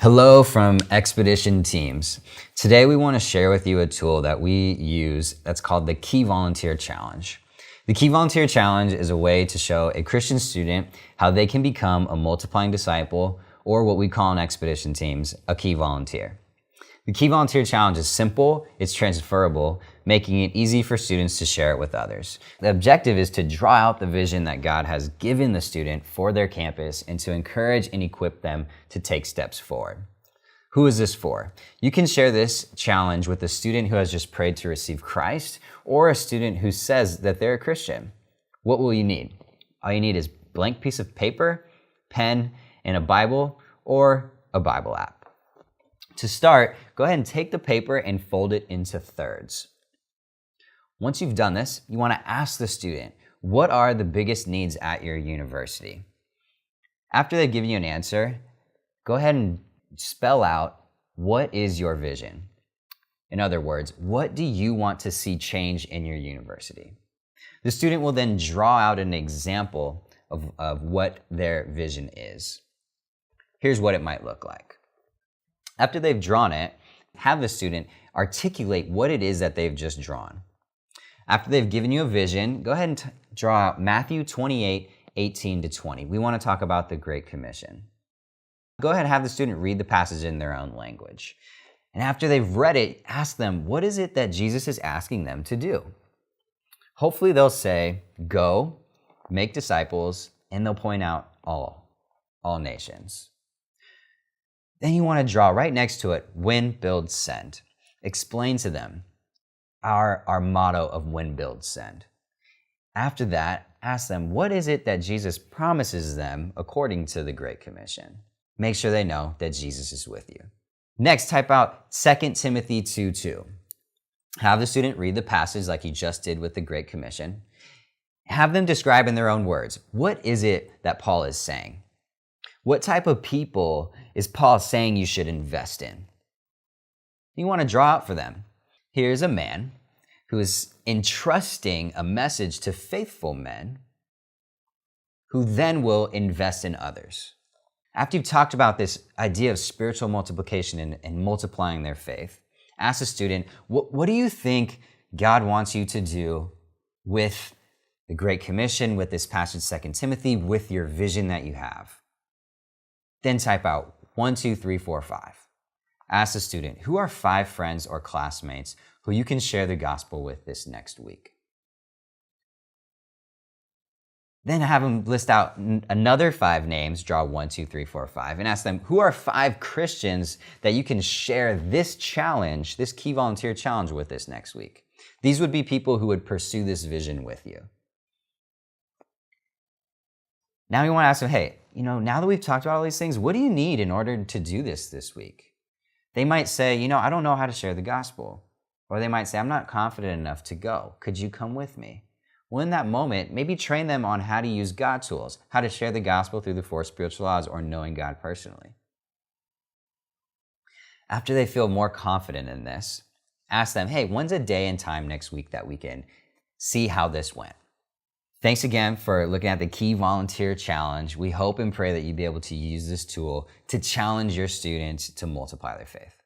Hello from Expedition Teams. Today we want to share with you a tool that we use that's called the Key Volunteer Challenge. The Key Volunteer Challenge is a way to show a Christian student how they can become a multiplying disciple, or what we call in Expedition Teams, a Key Volunteer. The Key Volunteer Challenge is simple, it's transferable, making it easy for students to share it with others. The objective is to draw out the vision that God has given the student for their campus and to encourage and equip them to take steps forward. Who is this for? You can share this challenge with a student who has just prayed to receive Christ or a student who says that they're a Christian. What will you need? All you need is a blank piece of paper, pen, and a Bible or a Bible app. To start, go ahead and take the paper and fold it into thirds. Once you've done this, you want to ask the student, what are the biggest needs at your university? After they give you an answer, go ahead and spell out, what is your vision? In other words, what do you want to see change in your university? The student will then draw out an example of what their vision is. Here's what it might look like. After they've drawn it, have the student articulate what it is that they've just drawn. After they've given you a vision, go ahead and draw out Matthew 28:18-20. We want to talk about the Great Commission. Go ahead and have the student read the passage in their own language. And after they've read it, ask them, what is it that Jesus is asking them to do? Hopefully they'll say, go, make disciples, and they'll point out all nations. Then you want to draw right next to it, win, build, send. Explain to them our motto of win, build, send. After that, ask them, what is it that Jesus promises them according to the Great Commission? Make sure they know that Jesus is with you. Next, type out 2 Timothy 2:2. Have the student read the passage like you just did with the Great Commission. Have them describe in their own words, what is it that Paul is saying? What type of people is Paul saying you should invest in? You want to draw out for them. Here's a man who is entrusting a message to faithful men who then will invest in others. After you've talked about this idea of spiritual multiplication and multiplying their faith, ask the student, what do you think God wants you to do with the Great Commission, with this passage, 2 Timothy, with your vision that you have? Then type out 1, 2, 3, 4, 5. Ask the student, who are 5 friends or classmates who you can share the gospel with this next week? Then have them list out another 5 names, draw 1, 2, 3, 4, 5, and ask them, who are 5 Christians that you can share this challenge, this Key Volunteer Challenge with this next week? These would be people who would pursue this vision with you. Now you want to ask them, hey, now that we've talked about all these things, what do you need in order to do this week? They might say, I don't know how to share the gospel. Or they might say, I'm not confident enough to go. Could you come with me? Well, in that moment, maybe train them on how to use God tools, how to share the gospel through the 4 spiritual laws or knowing God personally. After they feel more confident in this, ask them, hey, when's a day and time next week that we can see how this went? Thanks again for looking at the Key Volunteer Challenge. We hope and pray that you'll be able to use this tool to challenge your students to multiply their faith.